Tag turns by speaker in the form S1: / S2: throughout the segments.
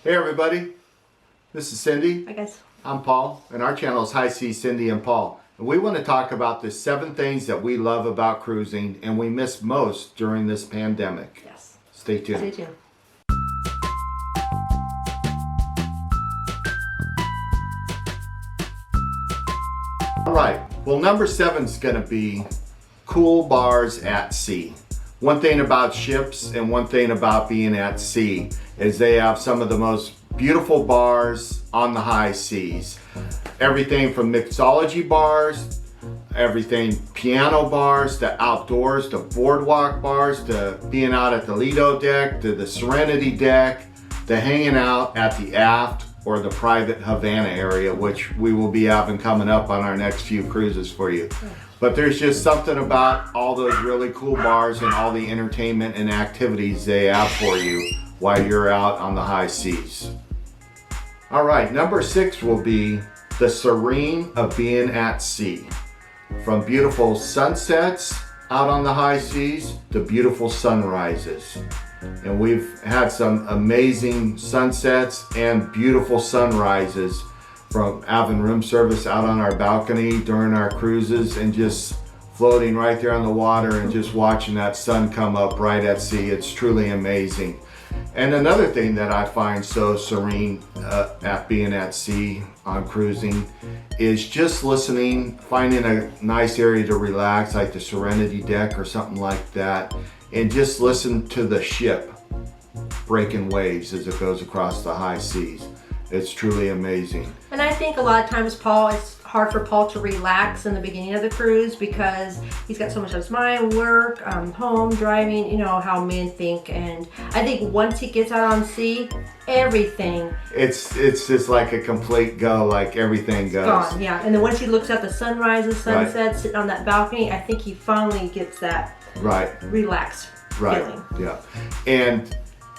S1: Hey everybody, this is Cindy.
S2: Hi guys.
S1: I'm Paul, and our channel is High Seas Cindy and Paul. And we want to talk about the 7 things that we love about cruising and we miss most during this pandemic.
S2: Yes.
S1: Stay tuned.
S2: Stay tuned.
S1: All right, well number 7 is going to be cool bars at sea. One thing about ships and one thing about being at sea is they have some of the most beautiful bars on the high seas. Everything from mixology bars, everything piano bars, to outdoors, to boardwalk bars, to being out at the Lido deck, to the Serenity deck, to hanging out at the aft or the private Havana area, which we will be having coming up on our next few cruises for you. But there's just something about all those really cool bars and all the entertainment and activities they have for you while you're out on the high seas. All right, number 6 will be the serene of being at sea. From beautiful sunsets out on the high seas to beautiful sunrises. And we've had some amazing sunsets and beautiful sunrises from having room service out on our balcony during our cruises and just floating right there on the water and just watching that sun come up right at sea. It's truly amazing. And another thing that I find so serene at being at sea on cruising is just listening, finding a nice area to relax, like the Serenity deck or something like that, and just listen to the ship breaking waves as it goes across the high seas. It's truly amazing.
S2: And I think a lot of times, Paul, it's hard for Paul to relax in the beginning of the cruise because he's got so much on his mind, work, home, driving, you know, how men think. And I think once he gets out on sea, everything.
S1: It's just like a complete go, like everything goes.
S2: Gone, yeah. And then once he looks at the sunrises, sunsets, sitting on that balcony, I think he finally gets that relaxed feeling.
S1: Yeah. And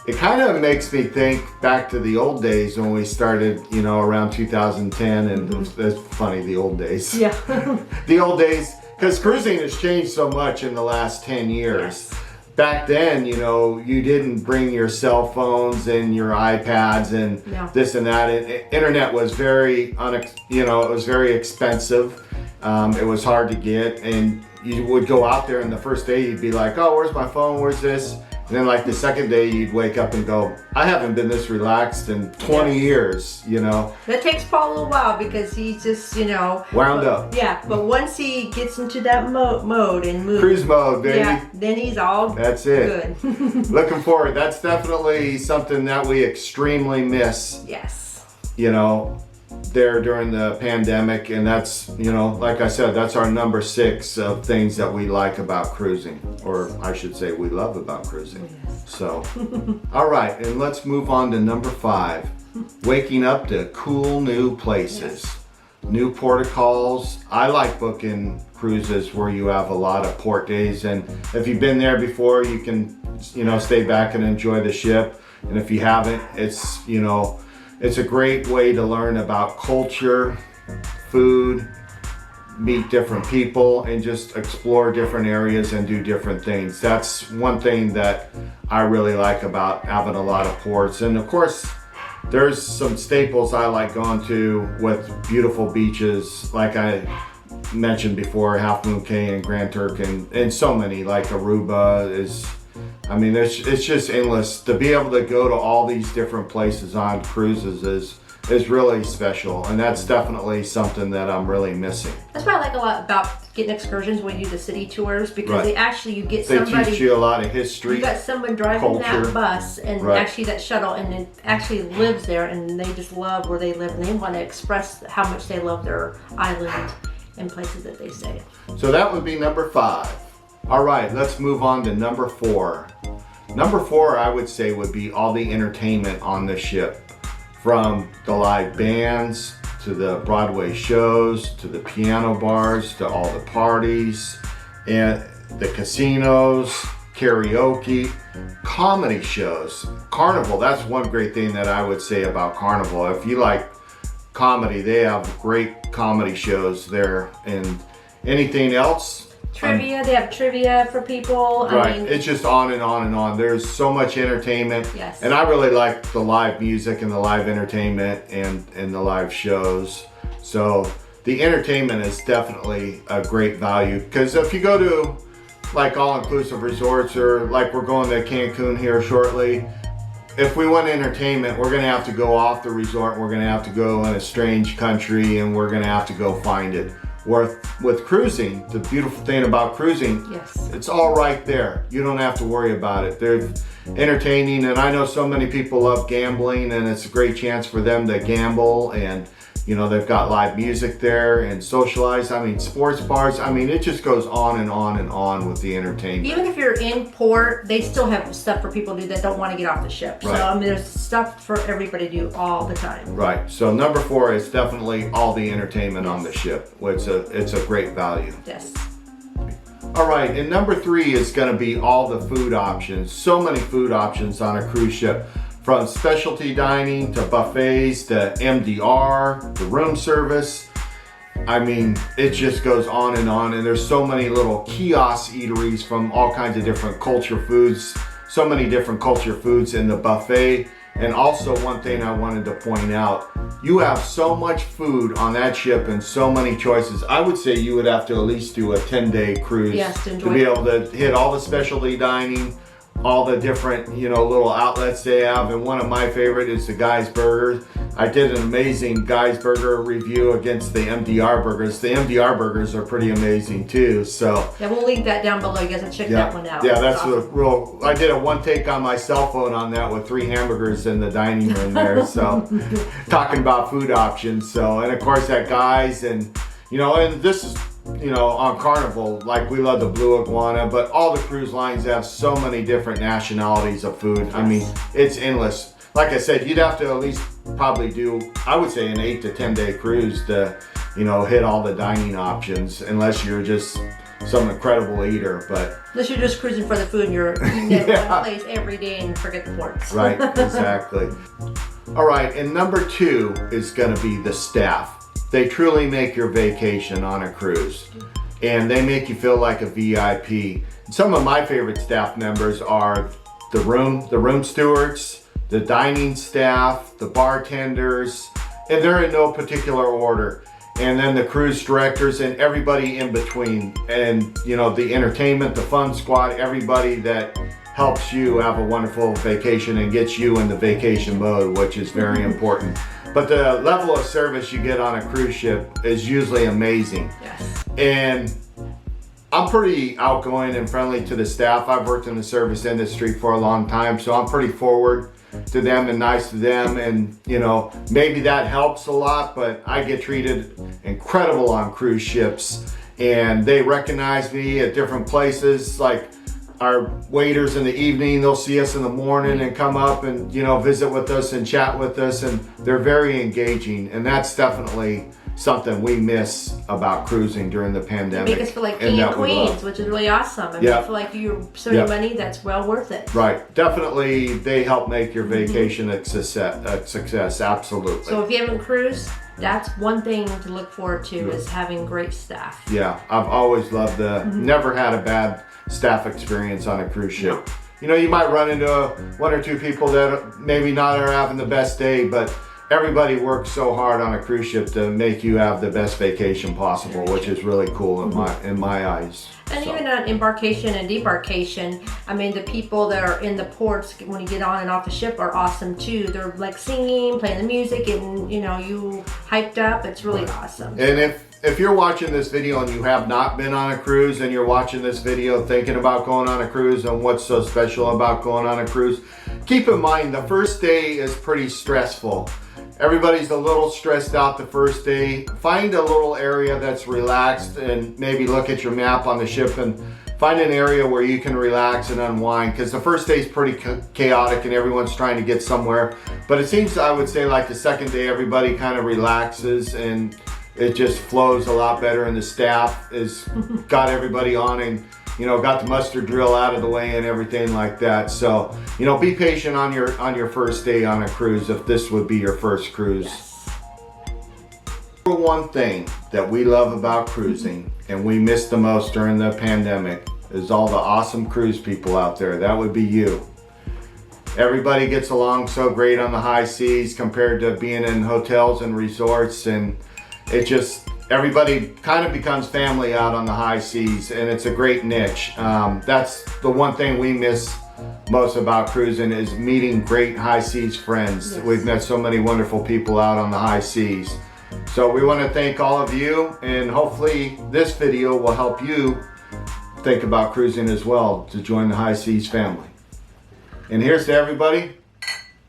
S1: it kind of makes me think back to the old days when we started, you know, around 2010, and that's funny, the old days.
S2: Yeah.
S1: The old days, because cruising has changed so much in the last 10 years.
S2: Yes.
S1: Back then, you know, you didn't bring your cell phones and your iPads and this and that. Internet was very, it was very expensive. It was hard to get, and you would go out there, and the first day you'd be like, oh, where's my phone? Where's this? And then like the second day you'd wake up and go, I haven't been this relaxed in 20 years, you know.
S2: That takes Paul a little while because he's just, you know.
S1: Wound up.
S2: Yeah, but once he gets into that mode and moves.
S1: Cruise mode, baby.
S2: Yeah, then he's all
S1: That's it.
S2: Good.
S1: Looking forward. That's definitely something that we extremely miss.
S2: Yes.
S1: You know, there during the pandemic, and that's, you know, like I said, that's our number 6 of things that we like about cruising, or I should say we love about cruising.
S2: Yes.
S1: So all right, and let's move on to number 5, waking up to cool new places. New port of calls. I like booking cruises where you have a lot of port days, and if you've been there before, you can, you know, stay back and enjoy the ship, and if you haven't, it's, you know, it's a great way to learn about culture, food, meet different people, and just explore different areas and do different things. That's one thing that I really like about having a lot of ports. And of course, there's some staples I like going to with beautiful beaches, like I mentioned before, Half Moon Cay and Grand Turk, and so many, like Aruba is, I mean, it's just endless. To be able to go to all these different places on cruises is really special, and that's definitely something that I'm really missing.
S2: That's what I like a lot about getting excursions when you do the city tours, because they actually, you get
S1: they
S2: somebody.
S1: They teach you a lot of history.
S2: You got someone driving that bus and actually that shuttle, and it actually lives there, and they just love where they live, and they want to express how much they love their island and places that they stay.
S1: So that would be number 5. All right, let's move on to number 4. Number 4, I would say, would be all the entertainment on the ship. From the live bands, to the Broadway shows, to the piano bars, to all the parties, and the casinos, karaoke, comedy shows. Carnival, that's one great thing that I would say about Carnival. If you like comedy, they have great comedy shows there. And anything else,
S2: Trivia, they have trivia for people.
S1: Right,
S2: I mean,
S1: it's just on and on and on. There's so much entertainment.
S2: Yes.
S1: And I really like the live music and the live entertainment and the live shows. So the entertainment is definitely a great value, because if you go to like all-inclusive resorts, or like we're going to Cancun here shortly, if we want entertainment, we're gonna have to go off the resort, we're gonna have to go in a strange country, and we're gonna have to go find it. With cruising, the beautiful thing about cruising,
S2: yes,
S1: it's all right there. You don't have to worry about it. They're entertaining, and I know so many people love gambling, and it's a great chance for them to gamble, and you know, they've got live music there and socialize. I mean, sports bars. I mean, it just goes on and on and on with the entertainment.
S2: even if you're in port, they still have stuff for people to do that don't want to get off the ship.
S1: Right.
S2: So I mean, there's stuff for everybody to do all the time.
S1: Right. So number 4 is definitely all the entertainment on the ship. It's a great value.
S2: Yes.
S1: All right, and number 3 is going to be all the food options. So many food options on a cruise ship, from specialty dining to buffets to MDR, the room service. I mean, it just goes on, and there's so many little kiosk eateries from all kinds of different culture foods, so many different culture foods in the buffet. And also, one thing I wanted to point out, you have so much food on that ship and so many choices. I would say you would have to at least do a 10-day cruise,
S2: Yes, to enjoy
S1: be
S2: it.
S1: able to hit all the specialty dining, all the different, you know, little outlets they have. And one of my favorite is the Guy's Burgers. I did an amazing Guy's Burger review against the MDR burgers. The MDR burgers are pretty amazing too. So
S2: Yeah, we'll link that down below. You guys can check that one out.
S1: yeah, that's
S2: awesome.
S1: a real. I did a one take on my cell phone on that with 3 hamburgers in the dining room there. So talking about food options. So, and of course at Guy's, and you know, and this is, you know, on Carnival, like we love the Blue Iguana, but all the cruise lines have so many different nationalities of food. I mean, it's endless. Like I said, you'd have to at least probably do, I would say, an 8 to 10 day cruise to, you know, hit all the dining options, unless you're just some incredible eater. But
S2: Unless you're just cruising for the food and you're eating at one place every day and forget the ports.
S1: right, exactly. All right, and number 2 is going to be the staff. They truly make your vacation on a cruise, and they make you feel like a VIP. Some of my favorite staff members are the room stewards, the dining staff, the bartenders, and they're in no particular order. And then the cruise directors and everybody in between, and you know, the entertainment, the fun squad, everybody that helps you have a wonderful vacation and gets you in the vacation mode, which is very important. But the level of service you get on a cruise ship is usually amazing.
S2: Yes.
S1: And I'm pretty outgoing and friendly to the staff. I've worked in the service industry for a long time, so I'm pretty forward to them and nice to them. And you know, maybe that helps a lot, but I get treated incredible on cruise ships, and they recognize me at different places. Like our waiters in the evening, they'll see us in the morning and come up and, you know, visit with us and chat with us, and they're very engaging. And that's definitely something we miss about cruising during the pandemic.
S2: Make us feel like
S1: and
S2: king and
S1: that we love.
S2: queens, which is really awesome. I mean,
S1: Yeah.
S2: I feel like you're spending
S1: Yeah.
S2: money that's well worth it.
S1: Right, definitely they help make your vacation a success, absolutely.
S2: So if you haven't cruised, that's one thing to look forward to, is having great staff.
S1: Yeah, I've always loved never had a bad staff experience on a cruise ship.
S2: No.
S1: You know, you might run into 1 or 2 people that maybe not are having the best day, but everybody works so hard on a cruise ship to make you have the best vacation possible, which is really cool in my eyes.
S2: And
S1: So,
S2: even on embarkation and debarkation, I mean, the people that are in the ports when you get on and off the ship are awesome too. They're like singing, playing the music, and you know, you hyped up. It's really awesome.
S1: and if you're watching this video and you have not been on a cruise, and you're watching this video thinking about going on a cruise and what's so special about going on a cruise, keep in mind the first day is pretty stressful. Everybody's a little stressed out the first day. Find a little area that's relaxed, and maybe look at your map on the ship and find an area where you can relax and unwind, because the first day is pretty chaotic and everyone's trying to get somewhere. But it seems, I would say, like the second day, everybody kind of relaxes and it just flows a lot better, and the staff is got everybody on, and you know, got the mustard drill out of the way and everything like that. So, you know, be patient on your first day on a cruise, if this would be your first cruise.
S2: Yes.
S1: Number one thing that we love about cruising and we missed the most during the pandemic is all the awesome cruise people out there. That would be you. Everybody gets along so great on the high seas compared to being in hotels and resorts, and it just, everybody kind of becomes family out on the high seas, and it's a great niche. That's the one thing we miss most about cruising, is meeting great high seas friends.
S2: Yes.
S1: We've met so many wonderful people out on the high seas. So we want to thank all of you, and hopefully this video will help you think about cruising as well, to join the high seas family. And here's to everybody.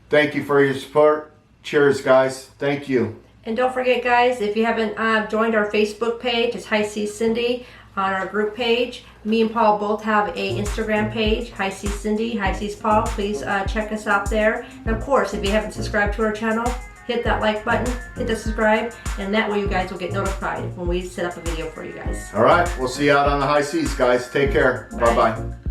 S1: Thank you for your support. Cheers, guys. Thank you.
S2: And don't forget, guys, if you haven't joined our Facebook page, it's High Seas Cindy on our group page. Me and Paul both have a Instagram page, High Seas Cindy, High Seas Paul. Please check us out there. And of course, if you haven't subscribed to our channel, hit that like button, hit the subscribe, and that way you guys will get notified when we set up a video for you guys.
S1: All right. We'll see you out on the high seas, guys. Take care.
S2: Bye.
S1: Bye-bye.